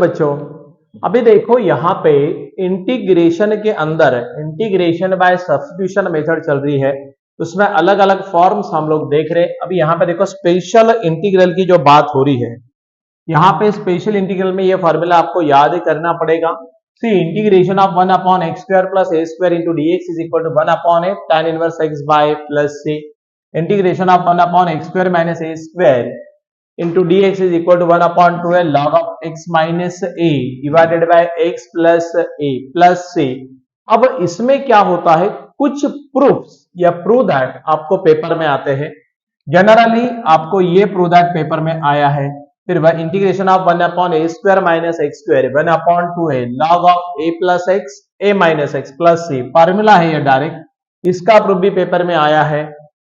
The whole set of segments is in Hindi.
बच्चों, अभी देखो यहाँ पे इंटीग्रेशन के अंदर इंटीग्रेशन बाय सब्स्टिट्यूशन मेथड चल रही है, उसमें अलग अलग फॉर्म्स हम लोग देख रहे हैं। अभी यहाँ पे देखो स्पेशल इंटीग्रल की जो बात हो रही है, यहाँ पे स्पेशल इंटीग्रल में ये फॉर्मूला आपको याद करना पड़ेगा। C integration of 1 upon X square plus A square into D X is equal to 1 upon A tan inverse X by plus C integration of 1 upon X square minus A square into D X is equal to 1 upon 2 log of X minus A divided by X plus A plus C. अब इसमें क्या होता है, कुछ प्रूफ्स या प्रूव दैट आपको पेपर में आते हैं। जनरली आपको ये प्रूव दैट पेपर में आया है। फिर वह integration of 1 upon A square minus X square 1 upon 2 है log of A plus X A minus X plus C, formula है ये डायरेक्ट। इसका प्रूफ भी पेपर में आया है।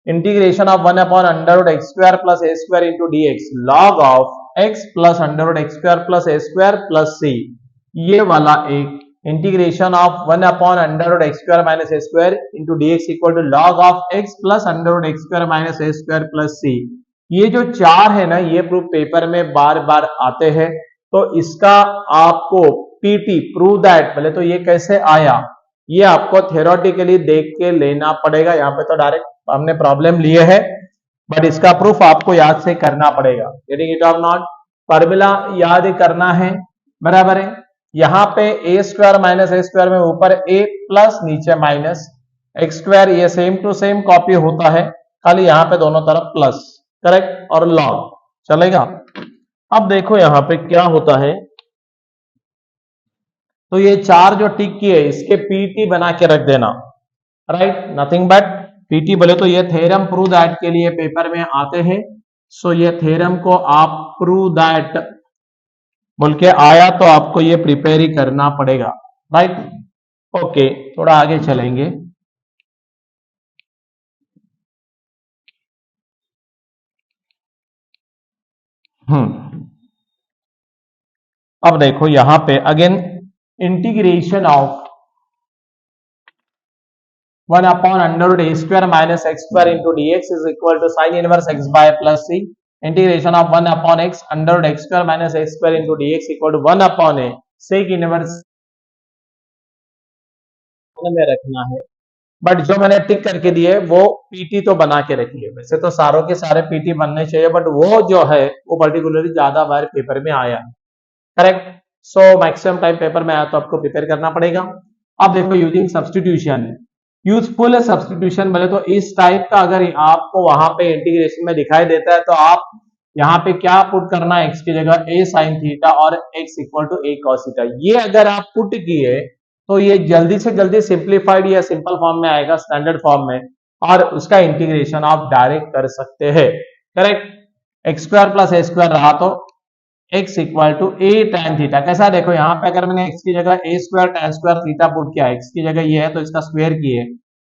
Integration of 1 upon under root X square plus A square into D X log of X plus under root X square plus A square plus C, ये वाला एक। Integration of 1 upon under root X square minus A square into D X equal to log of X plus under root X square minus A square plus C. ये जो चार है ना, ये प्रूफ पेपर में बार बार आते हैं, तो इसका आपको पीटी प्रूव दैट पहले तो ये कैसे आया, ये आपको थ्योरेटिकली देख के लेना पड़ेगा। यहाँ पे तो डायरेक्ट हमने प्रॉब्लम लिए है, बट इसका प्रूफ आपको याद से करना पड़ेगा। गेटिंग इट और नॉट? फॉर्मूला याद करना है, बराबर है। यहाँ पे ए स्क्वायर माइनस ए स्क्वायर में ऊपर ए प्लस नीचे माइनस एक्स स्क्वायर, ये सेम टू सेम कॉपी होता है, खाली यहाँ पे दोनों तरफ प्लस, करेक्ट, और लॉग चलेगा। अब देखो यहाँ पे क्या होता है, तो ये चार जो टिक की है इसके पीटी बना के रख देना, राइट, नथिंग बट पीटी। बोले तो ये थ्योरम प्रूव दैट के लिए पेपर में आते हैं। सो ये थ्योरम को आप प्रूव दैट बोल के आया तो आपको ये प्रिपेयर ही करना पड़ेगा, राइट। ओके, थोड़ा आगे चलेंगे। अब देखो यहां पे again integration of 1 upon under root A square minus X square into D X is equal to sine inverse X by plus C. Integration of 1 upon X under root X square minus X square into D X equal to 1 upon A sec inverse में रखना है। बट जो मैंने टिक करके दिए वो पीटी तो बना के रखिए। वैसे तो सारों के सारे पीटी बनने चाहिए, बट वो जो है वो पर्टिकुलरली ज्यादा बार पेपर में आया है, correct. So maximum time paper में आया तो आपको प्रिपेयर करना पड़ेगा। अब देखो यूजिंग सब्स्टिट्यूशन, यूजफुल सब्स्टिट्यूशन बोले तो इस टाइप का अगर आपको वहां पे इंटीग्रेशन में दिखाई देता है तो आप यहाँ पे क्या पुट करना है, एक्स की जगह ए साइन थीटा और X equal to A cos theta. ये अगर आप पुट किए तो ये जल्दी से जल्दी सिंप्लीफाइड या सिंपल फॉर्म में आएगा, स्टैंडर्ड फॉर्म में, और उसका इंटीग्रेशन आप डायरेक्ट कर सकते हैं, correct. X square plus A square रहा तो x equal to A tan theta. कैसा देखो यहाँ पे अगर मैंने x की जगह A square tan square theta put किया, x की जगह ये है तो इसका स्क्वायर किए,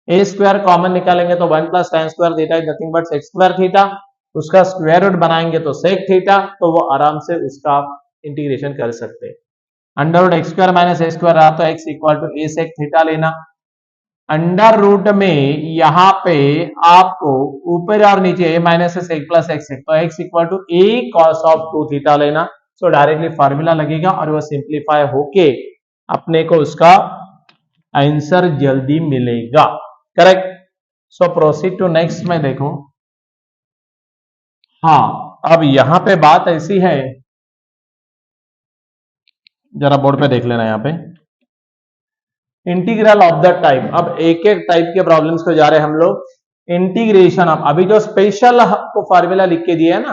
ए स्क्वायर कॉमन निकालेंगे तो 1 plus tan square theta is nothing but sec square theta, उसका स्क्वायर रूट बनाएंगे तो सेक थीटा, तो वो आराम से उसका इंटीग्रेशन कर सकते हैं। Under root X square minus A square रहा तो x equal to A sec theta लेना। अंडर रूट में यहाँ पे आपको ऊपर और नीचे A minus sec plus X है तो x equal to A cos of 2 theta लेना। सो डायरेक्टली फार्मूला लगेगा और वो सिंप्लीफाई होके अपने को उसका आंसर जल्दी मिलेगा, correct. So proceed to next में देखो। हाँ, अब यहां पे बात ऐसी है, जरा बोर्ड पे देख लेना यहाँ पे इंटीग्रल ऑफ द टाइप। अब एक एक टाइप के प्रॉब्लम्स को जा रहे हैं हम लोग। इंटीग्रेशन ऑफ, अभी जो स्पेशल आपको फार्मूला लिख के दिया है ना,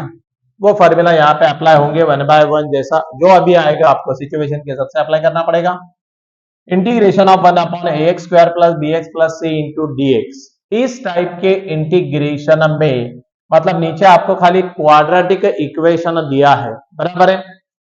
वो फार्मूला यहाँ पे अप्लाई होंगे 1 बाय 1, जैसा जो अभी आएगा आपको सिचुएशन के हिसाब से अप्लाई करना पड़ेगा। Integration of 1 upon A X square plus B X plus C into D X, इस टाइप के इंटीग्रेशन में मतलब नीचे आपको खाली क्वाड्रेटिक इक्वेशन दिया है, बराबर है।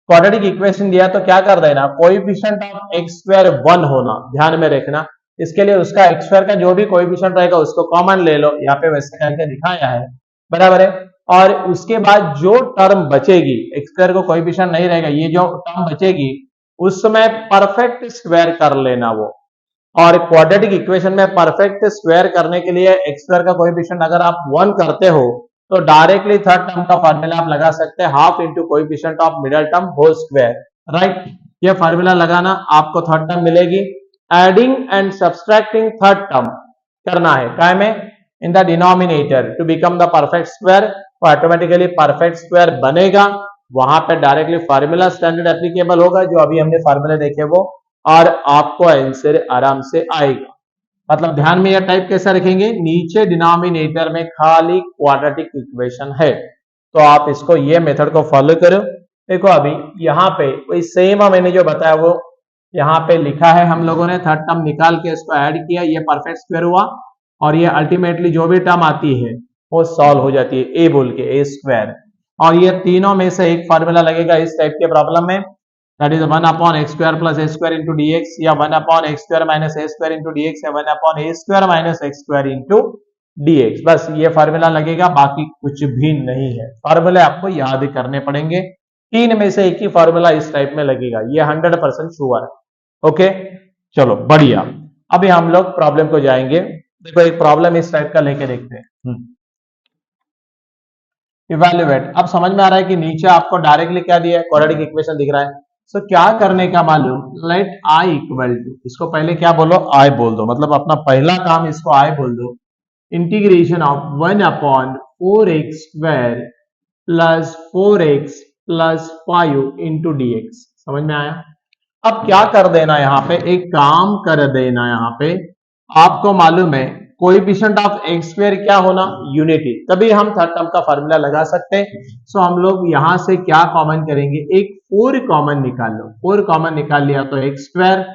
क्वाड्रेटिक इक्वेशन दिया तो क्या कर देना, कोएफिशिएंट ऑफ एक्स स्क्वायर 1 होना, ध्यान में रखना। इसके लिए उसका एक्स स्क्वायर का जो भी कोएफिशिएंट रहेगा उसको कॉमन ले लो, यहाँ पे वैसे करके दिखाया है, बराबर है। और उसके बाद जो टर्म बचेगी, एक्स स्क्वायर को कोएफिशिएंट नहीं रहेगा, ये जो टर्म बचेगी उसमें परफेक्ट स्क्वायर कर लेना वो। और क्वाड्रेटिक इक्वेशन में परफेक्ट स्क्वायर करने के लिए एक्स स्क्वायर का कोएफिशिएंट अगर आप 1 करते हो तो डायरेक्टली थर्ड टर्म का फार्मूला आप लगा सकते हैं, half into coefficient of middle term whole square. Right. ये फार्मूला लगाना, आपको थर्ड टर्म मिलेगी। Adding and subtracting third term करना है काय में, in the denominator to become the perfect square, तो ऑटोमेटिकली परफेक्ट स्क्वायर बनेगा। वहां पे डायरेक्टली फार्मूला स्टैंडर्ड एप्लीकेबल होगा, जो अभी हमने फार्मूले देखे वो, और आपको आंसर आराम से आएगा। मतलब ध्यान में यह टाइप कैसे रखेंगे, नीचे डिनोमिनेटर में खाली क्वाड्रेटिक इक्वेशन है, तो आप इसको ये मेथड को फॉलो करो। देखो अभी यहाँ पे वही सेम मैंने जो बताया वो यहाँ पे लिखा है, हम लोगों ने थर्ड टर्म निकाल के इसको ऐड किया, ये परफेक्ट स्क्वायर हुआ, और ये अल्टीमेटली जो भी टर्म आती है वो सॉल्व हो जाती है, ए बोल के, ए स्क्वायर। और ये तीनों में से एक फार्मूला लगेगा इस टाइप के प्रॉब्लम में, that is 1/x² plus a square into dx, या 1/x² minus a square into dx, या 1/a² minus x square into dx। बस ये फार्मूला लगेगा, बाकी कुछ भी नहीं है। फार्मूले आपको याद करने पड़ेंगे, तीन में से एक ही फार्मूला इस टाइप में लगेगा, ये 100% श्योर है। ओके, चलो बढ़िया। अभी हम लोग प्रॉब्लम को जाएंगे। देखो एक प्रॉब्लम इस टाइप का लेके देखते हैं। इवेल्युएट, अब समझ में आ रहा है कि नीचे आपको डायरेक्टली क्या दिया है, क्वाड्रेटिक इक्वेशन दिख रहा है। सो क्या करने का मालूम, लेट आई इक्वल टू, इसको पहले क्या बोलो, आई बोल दो, मतलब अपना पहला काम इसको आई बोल दो, integration of 1/4x² plus 4x plus 5 into dx। समझ में आया। अब क्या कर देना, यहाँ पे एक काम कर देना, यहाँ पे आपको मालूम है कोएफिशिएंट ऑफ एक्स स्क्वायर क्या होना, यूनिटी, तभी हम थर्ड टर्म का फार्मूला लगा सकते हैं। सो हम लोग यहां से क्या कॉमन करेंगे, एक 4 कॉमन निकाल लो, 4 कॉमन निकाल लिया तो एक्स स्क्वायर,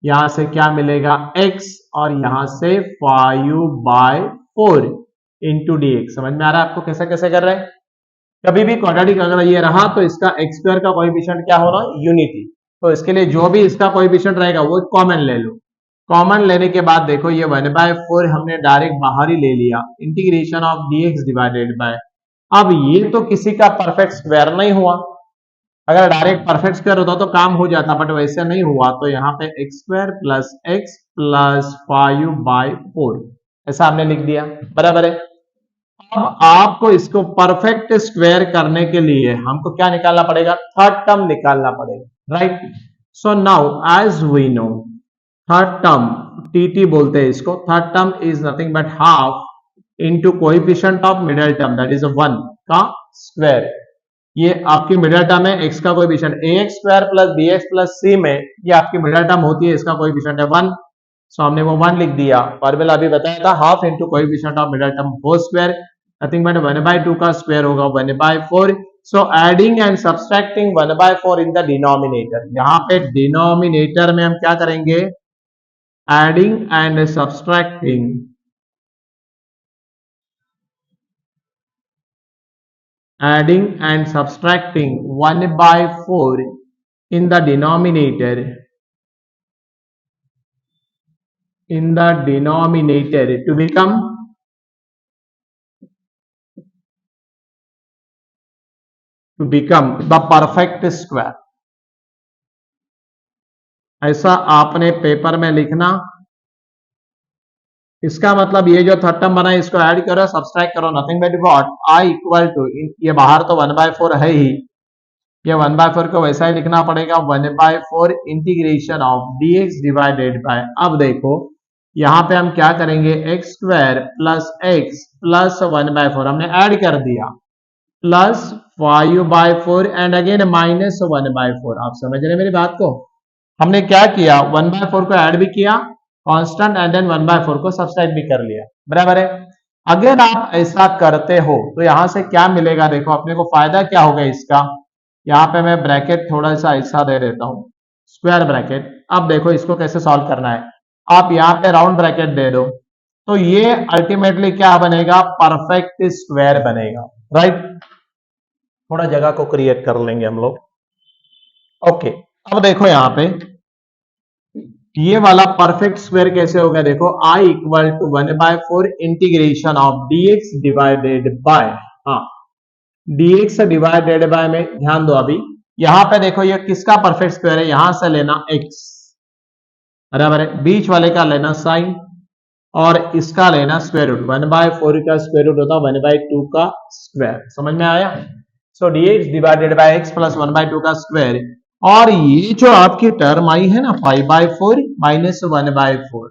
यहां से क्या मिलेगा x, और यहां से 5/4 इंटू dx। समझ में आ रहा है आपको कैसे कैसे कर रहे हैं। कभी भी क्वाड्रेटिक अगर ये रहा तो इसका एक्स स्क्वायर का कोएफिशिएंट क्या होना, यूनिटी, तो इसके लिए जो भी इसका कोएफिशिएंट रहेगा वो कॉमन ले लो। कॉमन लेने के बाद देखो ये 1/4 हमने डायरेक्ट बाहर ही ले लिया, integration of dx divided bye, अब ये तो किसी का परफेक्ट स्क्वायर नहीं हुआ, अगर डायरेक्ट परफेक्ट स्क्वायर होता तो काम हो जाता, बट वैसे नहीं हुआ, तो यहाँ पे x square plus x plus 5/4 ऐसा हमने लिख दिया, बराबर है। अब आपको इसको परफेक्ट स्क्वायर करने के लिए हमको क्या निकालना पड़ेगा, थर्ड टर्म निकालना पड़ेगा, right. So now as we know, third term TT बोलते हैं इसको, third term is nothing but half into coefficient of middle term, that is 1 का स्क्वायर। ये आपकी मिडिल टर्म है, x का coefficient ax² plus bx plus c में ये आपकी मिडिल टर्म होती है, इसका कोएफिशिएंट है 1, सो हमने वो 1 लिख दिया। फॉर्मूला अभी बताया था, half into coefficient of middle term whole square, nothing but 1/2 का स्क्वायर होगा 1/4। So adding and subtracting 1/4 in the denominator, यहाँ पे डिनोमिनेटर में हम क्या करेंगे, adding and subtracting adding and subtracting 1/4 in the denominator to become the perfect square। ऐसा आपने पेपर में लिखना। इसका मतलब ये जो थर्ड टर्म बना है इसको ऐड करो, सब्सट्रैक्ट करो, nothing but what, I equal to, ये बाहर तो 1/4 है ही, ये 1/4 को वैसा ही लिखना पड़ेगा, 1/4 integration of dx divided bye, अब देखो यहां पे हम क्या करेंगे, x² प्लस x प्लस 1/4 हमने ऐड कर दिया, प्लस 5/4 एंड अगेन माइनस 1/4। आप समझ रहे हैं मेरी बात को, हमने क्या किया, 1/4 को ऐड भी किया कांस्टेंट, एंड देन 1/4 को सब्सट्रैक्ट भी कर लिया, बराबर है। अगर आप ऐसा करते हो तो यहां से क्या मिलेगा, देखो अपने को फायदा क्या होगा इसका, यहाँ पे मैं ब्रैकेट थोड़ा सा ऐसा दे देता हूं, स्क्वायर ब्रैकेट। अब देखो इसको कैसे सॉल्व करना है, आप यहाँ पे राउंड ब्रैकेट दे दो, तो ये अल्टीमेटली क्या बनेगा, परफेक्ट स्क्वायर बनेगा, राइट। थोड़ा जगह को क्रिएट कर लेंगे हम लोग। ओके, अब देखो यहाँ पे ये वाला परफेक्ट स्क्वायर कैसे होगा, देखो I equal to 1/4 integration of dx divided by, हाँ dx डिवाइडेड बाय में ध्यान दो, अभी यहां पे देखो ये किसका परफेक्ट स्क्वायर है, यहां से लेना x, बराबर है, बीच वाले का लेना साइन, और इसका लेना स्क्वायर रूट, 1/4 का स्क्वायर रूट होता है 1/2 का स्क्वायर। समझ में आया। सो dx divided bye x plus 1/2 का स्क्वायर, और ये जो आपकी टर्म आई है ना 5/4 माइनस 1/4,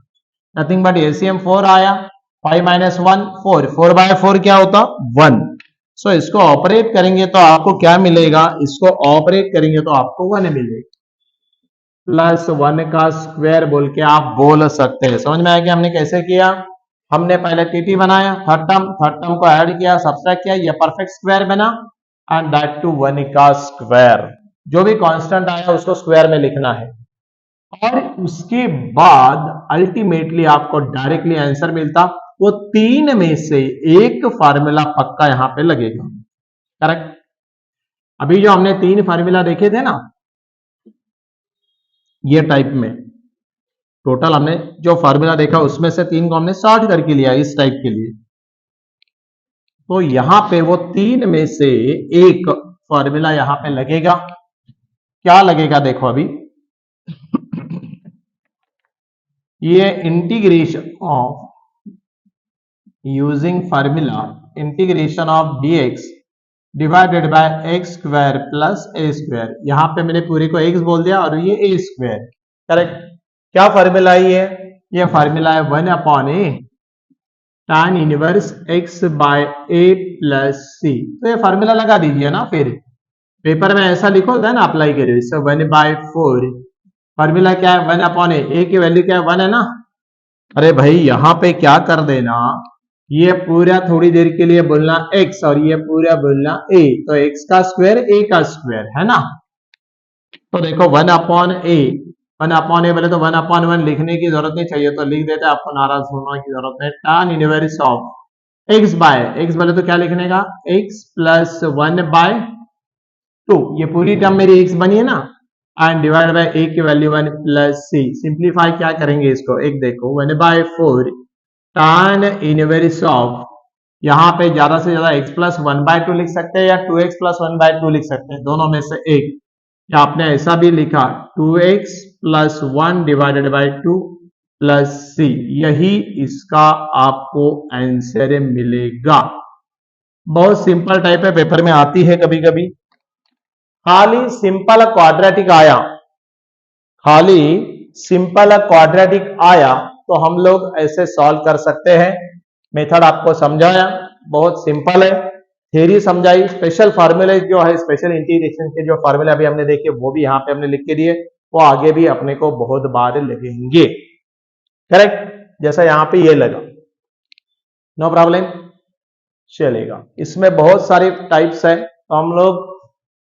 नथिंग बट एलसीएम 4 आया, 5 माइनस 1 4, 4/4 क्या होता 1। सो इसको ऑपरेट करेंगे तो आपको क्या मिलेगा, इसको ऑपरेट करेंगे तो आपको 1 मिलेगा, प्लस 1 का स्क्वायर बोल के आप बोल सकते हैं। समझ में आया कि हमने कैसे किया, हमने पहले टीटी बनाया, थर्ड टर्म को ऐड किया, सब्सट्रैक्ट किया, ये परफेक्ट स्क्वायर बना, एंड दैट टू 1 का स्क्वायर, जो भी कांस्टेंट आया उसको स्क्वायर में लिखना है। और उसके बाद अल्टीमेटली आपको डायरेक्टली आंसर मिलता, वो तीन में से एक फार्मूला पक्का यहां पे लगेगा, करेक्ट। अभी जो हमने तीन फार्मूला देखे थे ना ये टाइप में, टोटल हमने जो फार्मूला देखा उसमें से तीन को हमने सॉर्ट करके लिया इस टाइप के लिए, तो यहां पे वो तीन में से एक फार्मूला यहां पे लगेगा। क्या लगेगा देखो, अभी ये integration of using formula integration of dx divided by x square plus A square, यहां पे मैंने पूरे को x बोल दिया और ये ए स्क्वायर, करेक्ट। क्या फार्मूला ये फार्मूला है 1/a tan inverse x by a plus C. तो ये फार्मूला लगा दीजिए ना, फिर पेपर में ऐसा लिखो होता है ना, अप्लाई करिए। सो 1/4 फार्मूला क्या है 1/a, a की वैल्यू क्या है 1 है ना। अरे भाई यहां पे क्या कर देना, ये पूरा थोड़ी देर के लिए बोलना x और ये पूरा बोलना a, तो x का स्क्वायर a का स्क्वायर है ना। तो देखो 1/a, 1/a बोले तो 1/1 लिखने की जरूरत नहीं चाहिए, तो लिख देते, आपको नाराज होने की जरूरत नहीं। tan inverse of x by x बोले तो क्या लिखने का x प्लस 1/2, ये पूरी टर्म मेरी x बनी है ना, एंड डिवाइड बाय a की वैल्यू 1 प्लस c। सिंप्लीफाई क्या करेंगे इसको, एक देखो 1/4 tan इनवर्स ऑफ, यहां पे ज्यादा से ज्यादा x प्लस 1/2 लिख सकते हैं या 2x प्लस 1/2 लिख सकते हैं, दोनों में से एक, या आपने ऐसा भी लिखा 2x plus 1 divided by 2 plus c, यही इसका आपको आंसर मिलेगा। बहुत सिंपल टाइप है, पेपर में आती है कभी कभी। खाली सिंपल क्वाड्रेटिक आया, खाली सिंपल क्वाड्रेटिक आया तो हम लोग ऐसे सॉल्व कर सकते हैं। मेथड आपको समझाया, बहुत सिंपल है, थ्योरी समझाई, स्पेशल फार्मूले जो है, स्पेशल इंटीग्रेशन के जो फार्मूले अभी हमने देखे वो भी यहाँ पे हमने लिख के दिए, वो आगे भी अपने को बहुत बार लगेंगे, करेक्ट। जैसा यहाँ पे ये लगा, नो प्रॉब्लम, चलेगा। इसमें बहुत सारे टाइप्स है, तो हम लोग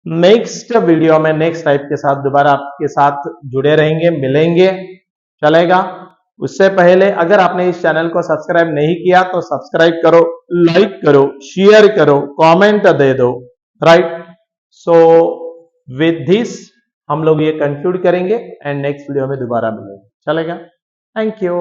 नेक्स्ट वीडियो में नेक्स्ट टाइप के साथ दोबारा आपके साथ जुड़े रहेंगे, मिलेंगे, चलेगा। उससे पहले अगर आपने इस चैनल को सब्सक्राइब नहीं किया तो सब्सक्राइब करो, लाइक करो, शेयर करो, कमेंट दे दो, राइट। सो विद दिस हम लोग ये कंक्लूड करेंगे एंड नेक्स्ट वीडियो में दोबारा मिलेंगे, चलेगा। Thank you.